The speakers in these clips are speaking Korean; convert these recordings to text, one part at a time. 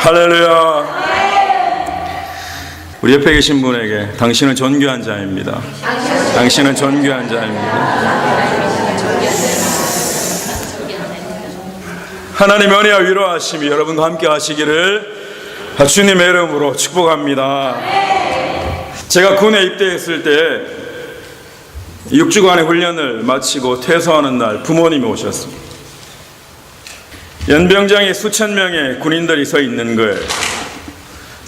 할렐루야. 우리 옆에 계신 분에게 당신은 존귀한 자입니다. 당신은 존귀한 자입니다. 하나님의 은혜와 위로하심이 여러분과 함께 하시기를 주님의 이름으로 축복합니다. 제가 군에 입대했을 때 6주간의 훈련을 마치고 퇴소하는 날 부모님이 오셨습니다. 연병장에 수천 명의 군인들이 서 있는 거예요.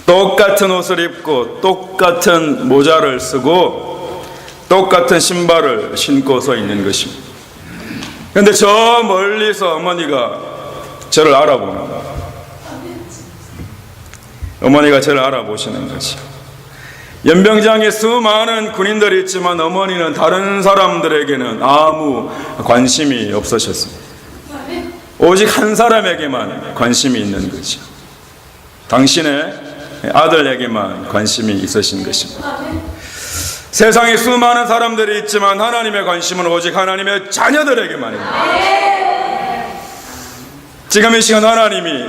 똑같은 옷을 입고 똑같은 모자를 쓰고 똑같은 신발을 신고 서 있는 것입니다. 그런데 저 멀리서 어머니가 저를 알아보는 거예요. 어머니가 저를 알아보시는 거죠. 연병장에 수많은 군인들이 있지만 어머니는 다른 사람들에게는 아무 관심이 없으셨습니다. 오직 한 사람에게만 관심이 있는 거죠. 당신의 아들에게만 관심이 있으신 것입니다. 세상에 수많은 사람들이 있지만 하나님의 관심은 오직 하나님의 자녀들에게만입니다. 지금 이 시간 하나님이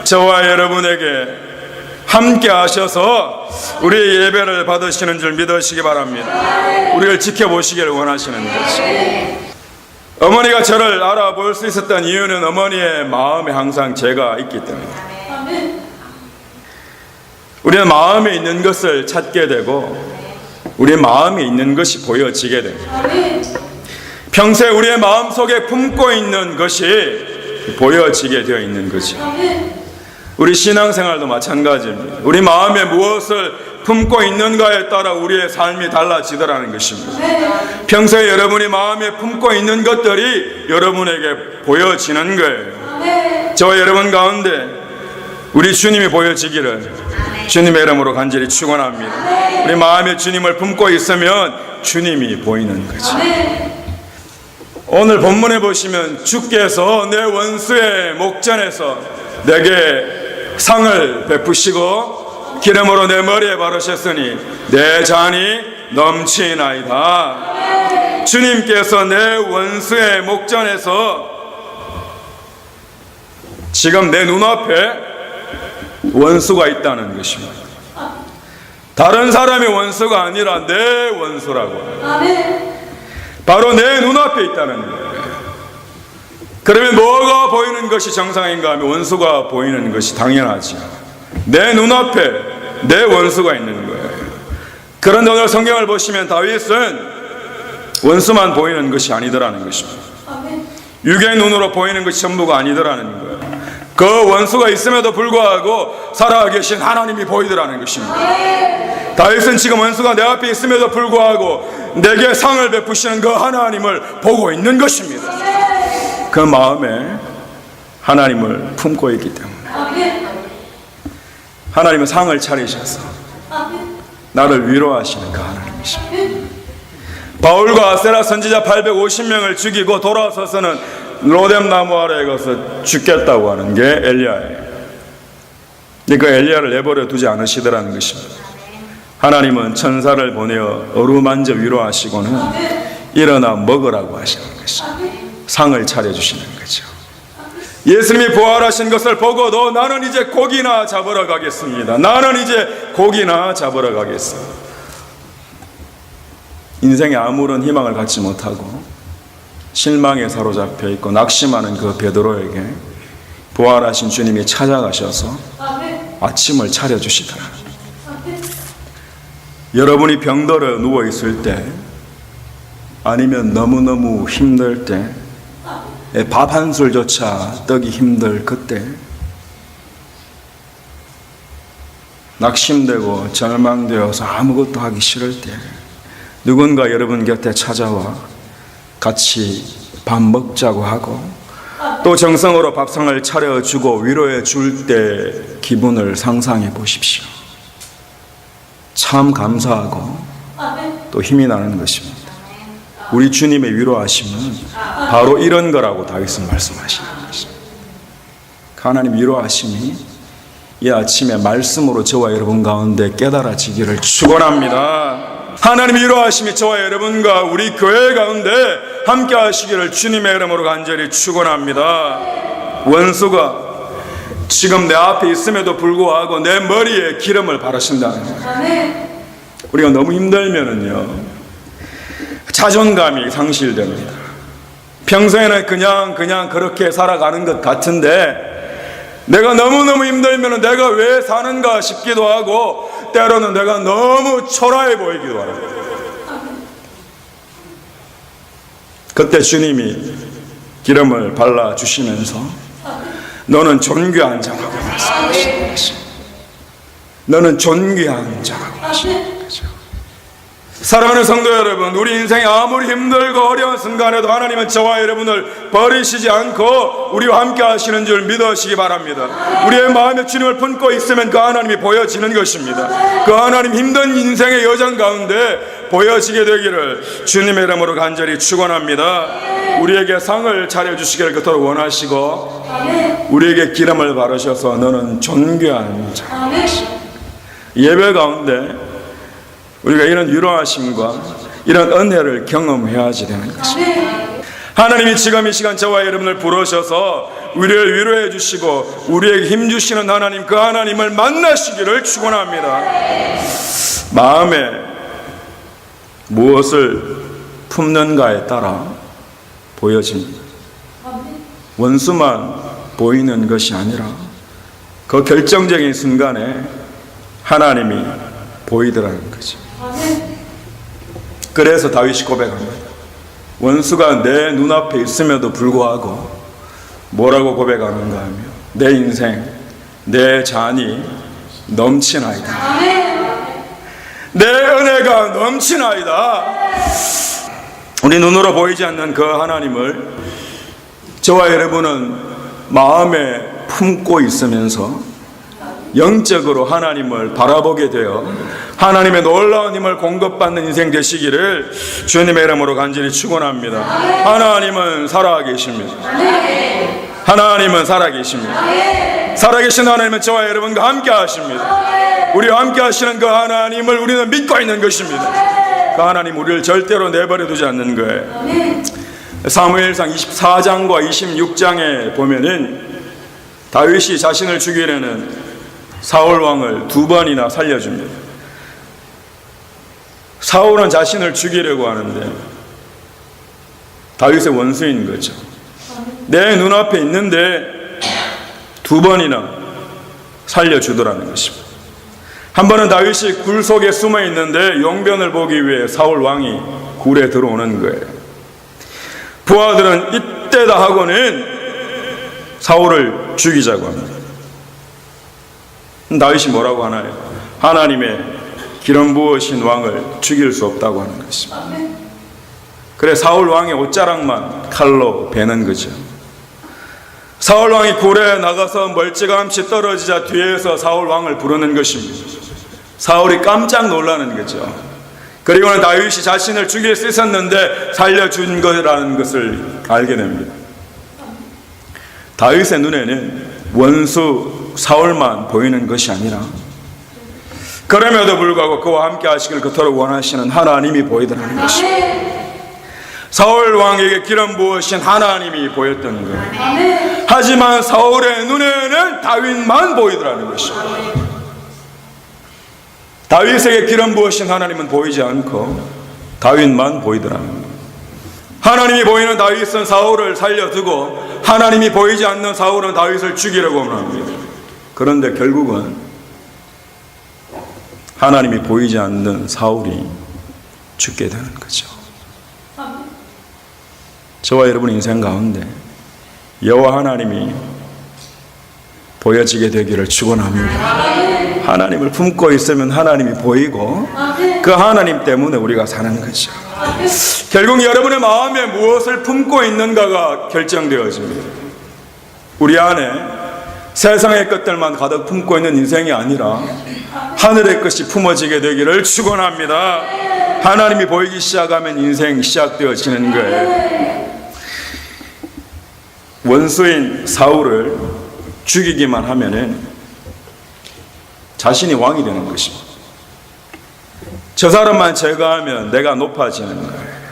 저와 여러분에게 함께 하셔서 우리의 예배를 받으시는 줄 믿으시기 바랍니다. 우리를 지켜보시기를 원하시는 것이죠. 어머니가 저를 알아볼 수 있었던 이유는 어머니의 마음에 항상 제가 있기 때문입니다. 우리는 마음에 있는 것을 찾게 되고 우리의 마음에 있는 것이 보여지게 됩니다. 평소에 우리의 마음속에 품고 있는 것이 보여지게 되어 있는 거죠. 우리 신앙생활도 마찬가지입니다. 우리 마음에 무엇을 품고 있는가에 따라 우리의 삶이 달라지더라는 것입니다. 평소에 여러분이 마음에 품고 있는 것들이 여러분에게 보여지는 거예요. 저와 여러분 가운데 우리 주님이 보여지기를 주님의 이름으로 간절히 축원합니다. 우리 마음에 주님을 품고 있으면 주님이 보이는 거죠. 오늘 본문에 보시면 주께서 내 원수의 목전에서 내게 상을 베푸시고 기름으로 내 머리에 바르셨으니 내 잔이 넘치나이다. 주님께서 내 원수의 목전에서 지금 내 눈앞에 원수가 있다는 것입니다. 다른 사람의 원수가 아니라 내 원수라고. 바로 내 눈앞에 있다는 거예요. 그러면 뭐가 보이는 것이 정상인가 하면 원수가 보이는 것이 당연하죠. 내 눈앞에 내 원수가 있는 거예요. 그런데 오늘 성경을 보시면 다윗은 원수만 보이는 것이 아니더라는 것입니다. 육의 눈으로 보이는 것이 전부가 아니더라는 거예요. 그 원수가 있음에도 불구하고 살아계신 하나님이 보이더라는 것입니다. 다윗은 지금 원수가 내 앞에 있음에도 불구하고 내게 상을 베푸시는 그 하나님을 보고 있는 것입니다. 그 마음에 하나님을 품고 있기 때문에 하나님은 상을 차리셔서 나를 위로하시는 그 하나님이십니다. 바울과 아세라 선지자 850명을 죽이고 돌아서서는 로뎀나무 아래에 가서 죽겠다고 하는 게 엘리야예요. 근데 그 엘리야를 내버려 두지 않으시더라는 것입니다. 하나님은 천사를 보내어 어루만져 위로하시고는 일어나 먹으라고 하시는 것입니다. 상을 차려주시는 거죠. 예수님이 부활하신 것을 보고도 나는 이제 고기나 잡으러 가겠습니다. 나는 이제 고기나 잡으러 가겠습니다. 인생에 아무런 희망을 갖지 못하고 실망에 사로잡혀 있고 낙심하는 그 베드로에게 부활하신 주님이 찾아가셔서 아침을 차려주시더라. 여러분이 병들어 누워있을 때 아니면 너무너무 힘들 때 밥 한 술조차 떡이 힘들 그때 낙심되고 절망되어서 아무것도 하기 싫을 때 누군가 여러분 곁에 찾아와 같이 밥 먹자고 하고 또 정성으로 밥상을 차려주고 위로해 줄 때 기분을 상상해 보십시오. 참 감사하고 또 힘이 나는 것입니다. 우리 주님의 위로하심은 바로 이런 거라고 다윗은 말씀하시는 것입니다. 하나님 위로하심이 이 아침에 말씀으로 저와 여러분 가운데 깨달아지기를 축원합니다. 하나님 위로하심이 저와 여러분과 우리 교회 가운데 함께 하시기를 주님의 이름으로 간절히 축원합니다. 원수가 지금 내 앞에 있음에도 불구하고 내 머리에 기름을 바르신다는 거예요. 우리가 너무 힘들면은요, 자존감이 상실됩니다. 평소에는 그냥 그렇게 살아가는 것 같은데, 내가 너무너무 힘들면 내가 왜 사는가 싶기도 하고, 때로는 내가 너무 초라해 보이기도 합니다. 그때 주님이 기름을 발라주시면서 너는 존귀한 자라고 말씀하시는 것입니다. 너는 존귀한 자라고 하시는 거죠. 사랑하는 성도 여러분, 우리 인생이 아무리 힘들고 어려운 순간에도 하나님은 저와 여러분을 버리시지 않고 우리와 함께 하시는 줄 믿으시기 바랍니다. 우리의 마음에 주님을 품고 있으면 그 하나님이 보여지는 것입니다. 그 하나님 힘든 인생의 여정 가운데 보여지게 되기를 주님의 이름으로 간절히 축원합니다. 우리에게 상을 차려주시기를 그토록 원하시고, 우리에게 기름을 바르셔서 너는 존귀한 자. 예배 가운데 우리가 이런 위로하심과 이런 은혜를 경험해야지 되는 것입니다. 하나님이 지금 이 시간 저와 여러분을 부르셔서 우리를 위로해 주시고 우리에게 힘 주시는 하나님, 그 하나님을 만나시기를 축원합니다. 마음에 무엇을 품는가에 따라 보여집니다. 원수만 보이는 것이 아니라 그 결정적인 순간에 하나님이 보이더라는 거죠. 그래서 다윗이 고백합니다. 원수가 내 눈앞에 있음에도 불구하고 뭐라고 고백하는가 하며, 내 인생, 내 잔이 넘치나이다. 내 은혜가 넘치나이다. 우리 눈으로 보이지 않는 그 하나님을 저와 여러분은 마음에 품고 있으면서 영적으로 하나님을 바라보게 되어 하나님의 놀라운 힘을 공급받는 인생 되시기를 주님의 이름으로 간절히 축원합니다. 하나님은 살아계십니다. 하나님은 살아계십니다. 살아계신 하나님은 저와 여러분과 함께 하십니다. 우리와 함께 하시는 그 하나님을 우리는 믿고 있는 것입니다. 그 하나님 우리를 절대로 내버려 두지 않는 거예요. 사무엘상 24장과 26장에 보면은 다윗이 자신을 죽이려는 사울 왕을 2번이나 살려줍니다. 사울은 자신을 죽이려고 하는데 다윗의 원수인 거죠. 내 눈앞에 있는데 2번이나 살려주더라는 것입니다. 한 번은 다윗이 굴 속에 숨어 있는데 용변을 보기 위해 사울 왕이 굴에 들어오는 거예요. 부하들은 이때다 하고는 사울을 죽이자고 합니다. 다윗이 뭐라고 하나요? 하나님의 기름 부으신 왕을 죽일 수 없다고 하는 것입니다. 그래 사울 왕의 옷자락만 칼로 베는 거죠. 사울 왕이 굴에 나가서 멀찌감치 떨어지자 뒤에서 사울 왕을 부르는 것입니다. 사울이 깜짝 놀라는 거죠. 그리고는 다윗이 자신을 죽일 수 있었는데 살려준 거라는 것을 알게 됩니다. 다윗의 눈에는 원수 사울만 보이는 것이 아니라 그럼에도 불구하고 그와 함께 하시길 그토록 원하시는 하나님이 보이더라는 것입니다. 사울 왕에게 기름 부으신 하나님이 보였던 거예요. 하지만 사울의 눈에는 다윗만 보이더라는 것입니다. 다윗에게 기름 부으신 하나님은 보이지 않고 다윗만 보이더라는 거예요. 하나님이 보이는 다윗은 사울을 살려두고 하나님이 보이지 않는 사울은 다윗을 죽이려고 합니다. 그런데 결국은 하나님이 보이지 않는 사울이 죽게 되는 거죠. 저와 여러분 인생 가운데 여호와 하나님이 보여지게 되기를 축원합니다. 하나님을 품고 있으면 하나님이 보이고 그 하나님 때문에 우리가 사는 거죠. 결국 여러분의 마음에 무엇을 품고 있는가가 결정되어집니다. 우리 안에 세상의 것들만 가득 품고 있는 인생이 아니라 하늘의 것이 품어지게 되기를 축원합니다. 하나님이 보이기 시작하면 인생 시작되어지는 거예요. 원수인 사울을 죽이기만 하면은 자신이 왕이 되는 것입니다. 저 사람만 제거하면 내가 높아지는 거예요.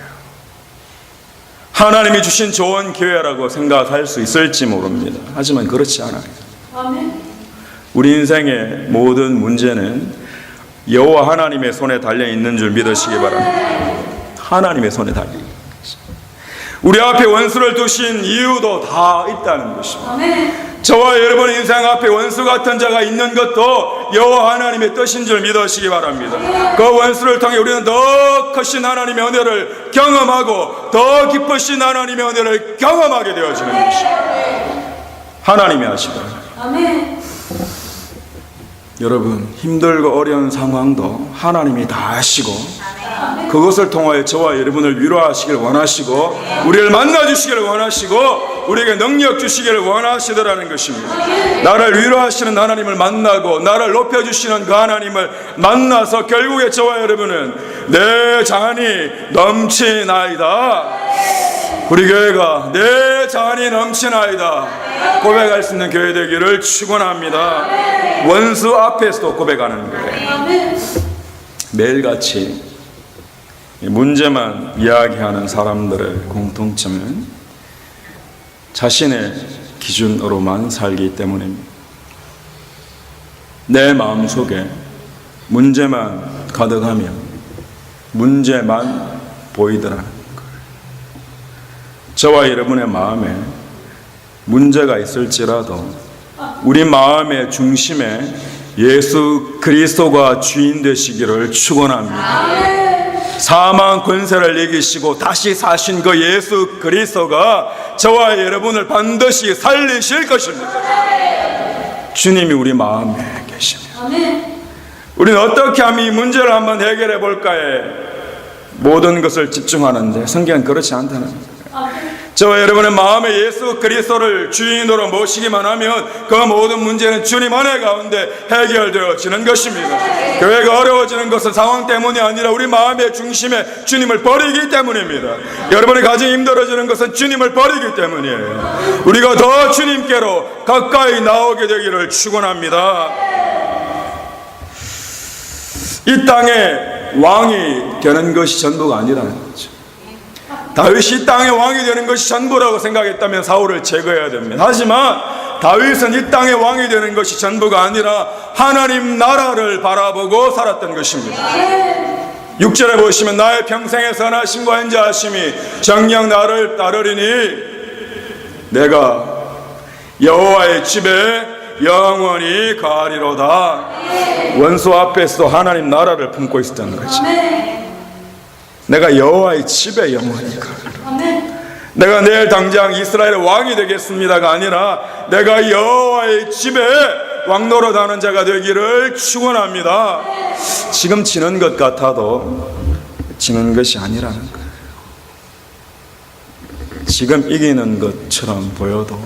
하나님이 주신 좋은 기회라고 생각할 수 있을지 모릅니다. 하지만 그렇지 않아요. 우리 인생의 모든 문제는 여호와 하나님의 손에 달려 있는 줄 믿으시기 바랍니다. 하나님의 손에 달려 있는 것입니다. 우리 앞에 원수를 두신 이유도 다 있다는 것입니다. 저와 여러분의 인생 앞에 원수 같은 자가 있는 것도 여호와 하나님의 뜻인 줄 믿으시기 바랍니다. 그 원수를 통해 우리는 더 크신 하나님의 은혜를 경험하고 더 깊으신 하나님의 은혜를 경험하게 되어지는 것입니다. 하나님이 하시더라. 여러분, 힘들고 어려운 상황도 하나님이 다 하시고 그것을 통하여 저와 여러분을 위로하시길 원하시고 우리를 만나주시기를 원하시고 우리에게 능력 주시기를 원하시더라는 것입니다. 나를 위로하시는 하나님을 만나고 나를 높여주시는 그 하나님을 만나서 결국에 저와 여러분은 내 잔이 넘치나이다, 우리 교회가 내 잔이 넘치나이다 고백할 수 있는 교회 되기를 축원합니다. 원수 앞에서도 고백하는 거예요. 매일같이 문제만 이야기하는 사람들의 공통점은 자신의 기준으로만 살기 때문입니다. 내 마음속에 문제만 가득하면 문제만 보이더라는 거예요. 저와 여러분의 마음에 문제가 있을지라도 우리 마음의 중심에 예수 그리스도가 주인 되시기를 축원합니다. 사망 권세를 이기시고 다시 사신 그 예수 그리스도가 저와 여러분을 반드시 살리실 것입니다. 주님이 우리 마음에 계시면 우리는 어떻게 하면 이 문제를 한번 해결해 볼까에 모든 것을 집중하는데 성경은 그렇지 않다는 거예요. 저와 여러분의 마음에 예수 그리스도를 주인으로 모시기만 하면 그 모든 문제는 주님 안에 가운데 해결되어지는 것입니다. 교회가 어려워지는 것은 상황 때문이 아니라 우리 마음의 중심에 주님을 버리기 때문입니다. 여러분의 가정이 힘들어지는 것은 주님을 버리기 때문이에요. 우리가 더 주님께로 가까이 나오게 되기를 축원합니다. 이 땅에 왕이 되는 것이 전부가 아니라는 거죠. 다윗이 이 땅의 왕이 되는 것이 전부라고 생각했다면 사울을 제거해야 됩니다. 하지만 다윗은 이 땅의 왕이 되는 것이 전부가 아니라 하나님 나라를 바라보고 살았던 것입니다. 6절에 보시면 나의 평생의 선하심과 인자하심이 정녕 나를 따르리니 내가 여호와의 집에 영원히 가리로다. 원수 앞에서도 하나님 나라를 품고 있었다는 거죠. 내가 여호와의 집에 영원히 가리로다. 내가 내일 당장 이스라엘의 왕이 되겠습니다가 아니라 내가 여호와의 집에 왕노릇하는 자가 되기를 축원합니다. 지금 지는 것 같아도 지는 것이 아니라는 거예요. 지금 이기는 것처럼 보여도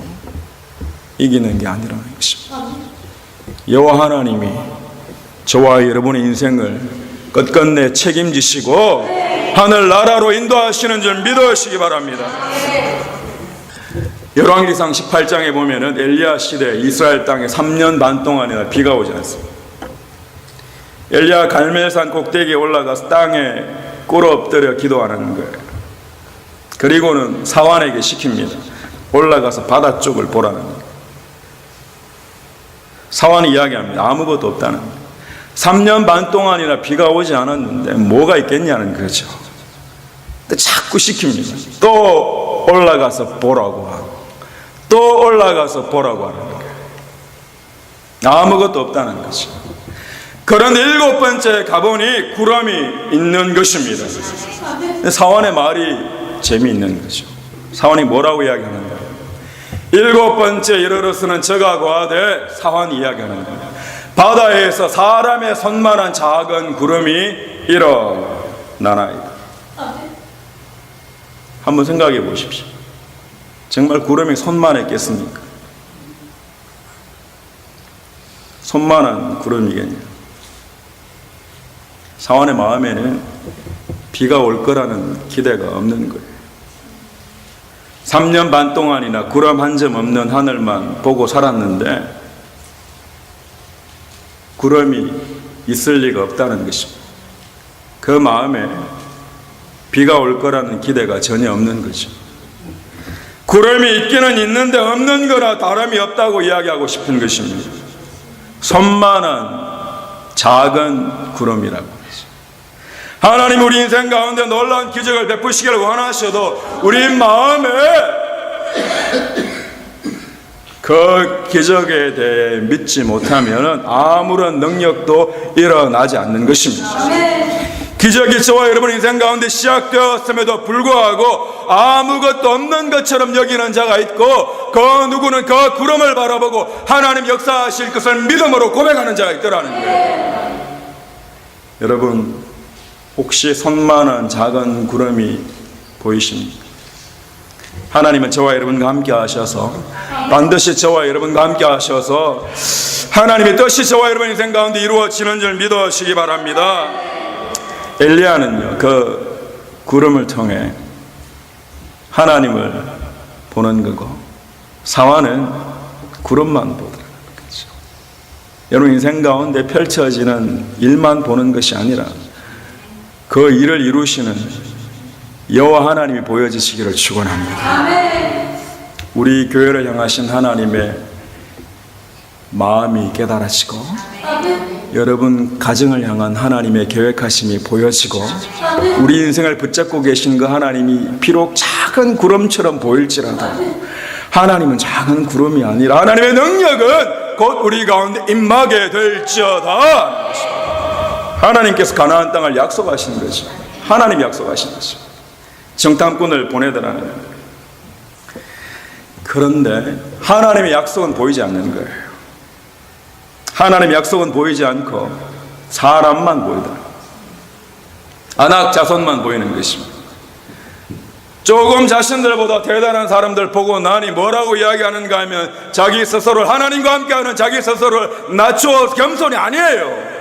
이기는 게 아니라는 것입니다. 여호와 하나님이 저와 여러분의 인생을 끝끝내 책임지시고 하늘나라로 인도하시는 줄 믿으시기 바랍니다. 열왕기상 18장에 보면은 엘리야 시대 이스라엘 땅에 3년 반 동안이나 비가 오지 않습니다. 엘리야 갈멜산 꼭대기에 올라가서 땅에 꿇어 엎드려 기도하는 거예요. 그리고는 사환에게 시킵니다. 올라가서 바다 쪽을 보라는 거예요. 사환이 이야기합니다. 아무것도 없다는 거예요. 3년 반 동안이나 비가 오지 않았는데 뭐가 있겠냐는 거죠. 근데 자꾸 시킵니다. 또 올라가서 보라고 하고 또 올라가서 보라고 하는 거예요. 아무것도 없다는 거죠. 그런 7번째 가보니 구름이 있는 것입니다. 사환의 말이 재미있는 거죠. 사환이 뭐라고 이야기하는가? 7번째 이르러서는 저가 고하되 사환이 이야기하는 거예요. 바다에서 사람의 손만한 작은 구름이 일어나나이다. 한번 생각해 보십시오. 정말 구름이 손만 했겠습니까? 손만한 구름이겠냐? 사환의 마음에는 비가 올 거라는 기대가 없는 거예요. 3년 반 동안이나 구름 한 점 없는 하늘만 보고 살았는데 구름이 있을 리가 없다는 것입니다. 그 마음에 비가 올 거라는 기대가 전혀 없는 거죠. 구름이 있기는 있는데 없는 거나 다름이 없다고 이야기하고 싶은 것입니다. 손만한 작은 구름이라고 하죠. 하나님 우리 인생 가운데 놀라운 기적을 베푸시기를 원하셔도 우리 마음에 그 기적에 대해 믿지 못하면 아무런 능력도 일어나지 않는 것입니다. 기적이 저와 여러분 인생 가운데 시작되었음에도 불구하고 아무것도 없는 것처럼 여기는 자가 있고, 그 누구는 그 구름을 바라보고 하나님 역사하실 것을 믿음으로 고백하는 자가 있더라는 거예요. 여러분, 혹시 손만한 작은 구름이 보이십니까? 하나님은 저와 여러분과 함께 하셔서, 반드시 저와 여러분과 함께 하셔서 하나님의 뜻이 저와 여러분 인생 가운데 이루어지는 줄 믿으시기 바랍니다. 엘리야는요, 그 구름을 통해 하나님을 보는 거고, 사화는 구름만 보더라고요. 그렇죠? 여러분 인생 가운데 펼쳐지는 일만 보는 것이 아니라 그 일을 이루시는 여호와 하나님이 보여지시기를 축원합니다. 우리 교회를 향하신 하나님의 마음이 깨달아지고, 여러분 가정을 향한 하나님의 계획하심이 보여지고, 우리 인생을 붙잡고 계신 그 하나님이 비록 작은 구름처럼 보일지라도 하나님은 작은 구름이 아니라 하나님의 능력은 곧 우리 가운데 임하게 될지어다. 하나님께서 가나안 땅을 약속하신 거죠. 하나님이 약속하신 거죠. 정탐꾼을 보내더라는 거예요. 그런데 하나님의 약속은 보이지 않는 거예요. 하나님의 약속은 보이지 않고 사람만 보이더라. 아낙 자손만 보이는 것입니다. 조금 자신들보다 대단한 사람들 보고 나니 뭐라고 이야기하는가 하면 자기 스스로를, 하나님과 함께하는 자기 스스로를 낮추어 겸손이 아니에요.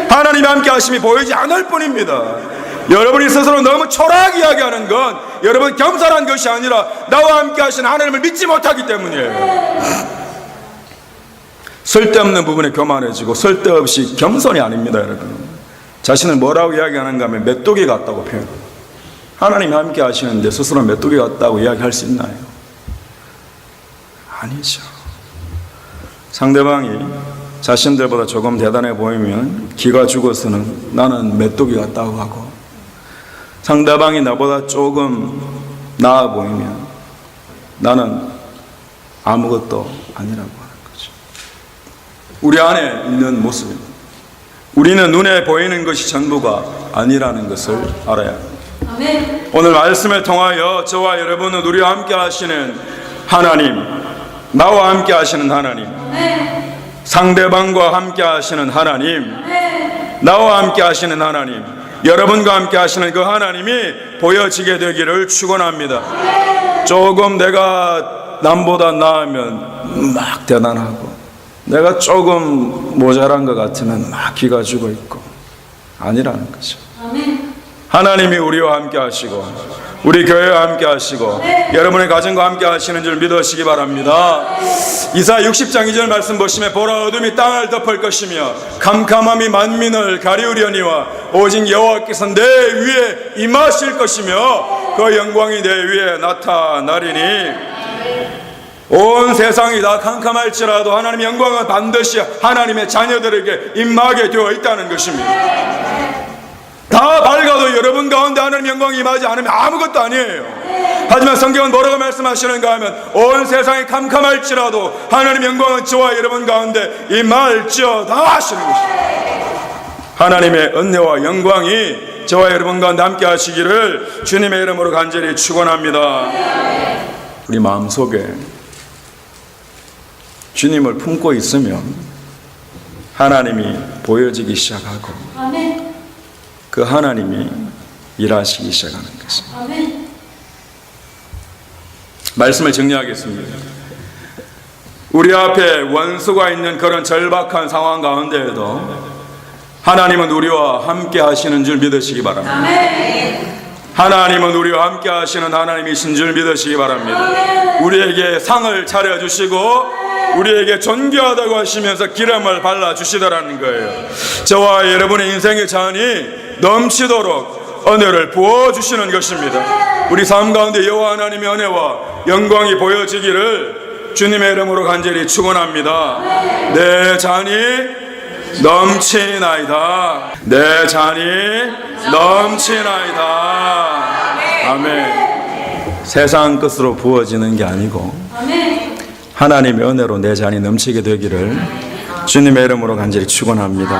하나님이 함께 하심이 보이지 않을 뿐입니다. 여러분이 스스로 너무 초라하게 이야기하는 건 여러분 겸손한 것이 아니라 나와 함께 하신 하나님을 믿지 못하기 때문이에요. 쓸데없는 부분에 교만해지고 쓸데없이 겸손이 아닙니다. 여러분, 자신을 뭐라고 이야기하는가 하면 메뚜기 같다고 표현합니다. 하나님이 함께 하시는데 스스로 메뚜기 같다고 이야기할 수 있나요? 아니죠. 상대방이 자신들보다 조금 대단해 보이면 기가 죽어서는 나는 메뚜기 같다고 하고, 상대방이 나보다 조금 나아 보이면 나는 아무것도 아니라고 하는 거죠. 우리 안에 있는 모습입니다. 우리는 눈에 보이는 것이 전부가 아니라는 것을 알아야 합니다. 아멘. 오늘 말씀을 통하여 저와 여러분은 우리와 함께 하시는 하나님, 나와 함께 하시는 하나님, 아멘. 상대방과 함께 하시는 하나님, 아멘. 나와 함께 하시는 하나님, 여러분과 함께 하시는 그 하나님이 보여지게 되기를 축원합니다. 아멘. 조금 내가 남보다 나으면 막 대단하고, 내가 조금 모자란 것 같으면 막 기가 죽어 있고, 아니라는 거죠. 아멘. 하나님이 우리와 함께 하시고 우리 교회와 함께 하시고 여러분의 가정과 함께 하시는 줄 믿으시기 바랍니다. 이사야 60장 2절 말씀 보시면, 보라 어둠이 땅을 덮을 것이며 캄캄함이 만민을 가리우려니와 오직 여호와께서 내 위에 임하실 것이며 그 영광이 내 위에 나타나리니. 온 세상이 다 캄캄할지라도 하나님의 영광은 반드시 하나님의 자녀들에게 임하게 되어 있다는 것입니다. 다 밝아도 여러분 가운데 하나님의 영광이 임하지 않으면 아무것도 아니에요. 하지만 성경은 뭐라고 말씀하시는가 하면, 온 세상이 캄캄할지라도 하나님의 영광은 저와 여러분 가운데 임할지어다 하시는 것입니다. 하나님의 은혜와 영광이 저와 여러분 가운데 함께 하시기를 주님의 이름으로 간절히 축원합니다. 우리 마음속에 주님을 품고 있으면 하나님이 보여지기 시작하고 그 하나님이 일하시기 시작하는 것입니다. 아멘. 말씀을 정리하겠습니다. 우리 앞에 원수가 있는 그런 절박한 상황 가운데에도 하나님은 우리와 함께 하시는 줄 믿으시기 바랍니다. 아멘. 하나님은 우리와 함께 하시는 하나님이신 줄 믿으시기 바랍니다. 아멘. 우리에게 상을 차려주시고 우리에게 존귀하다고 하시면서 기름을 발라주시더라는 거예요. 저와 여러분의 인생의 잔이 넘치도록 은혜를 부어주시는 것입니다. 우리 삶 가운데 여호와 하나님의 은혜와 영광이 보여지기를 주님의 이름으로 간절히 축원합니다. 내 잔이 넘치나이다. 내 잔이 넘치나이다. 아멘. 세상 것으로 부어지는 게 아니고 하나님의 은혜로 내 잔이 넘치게 되기를 주님의 이름으로 간절히 축원합니다.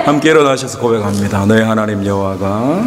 함께 일어나셔서 고백합니다. 너희 하나님 여호와가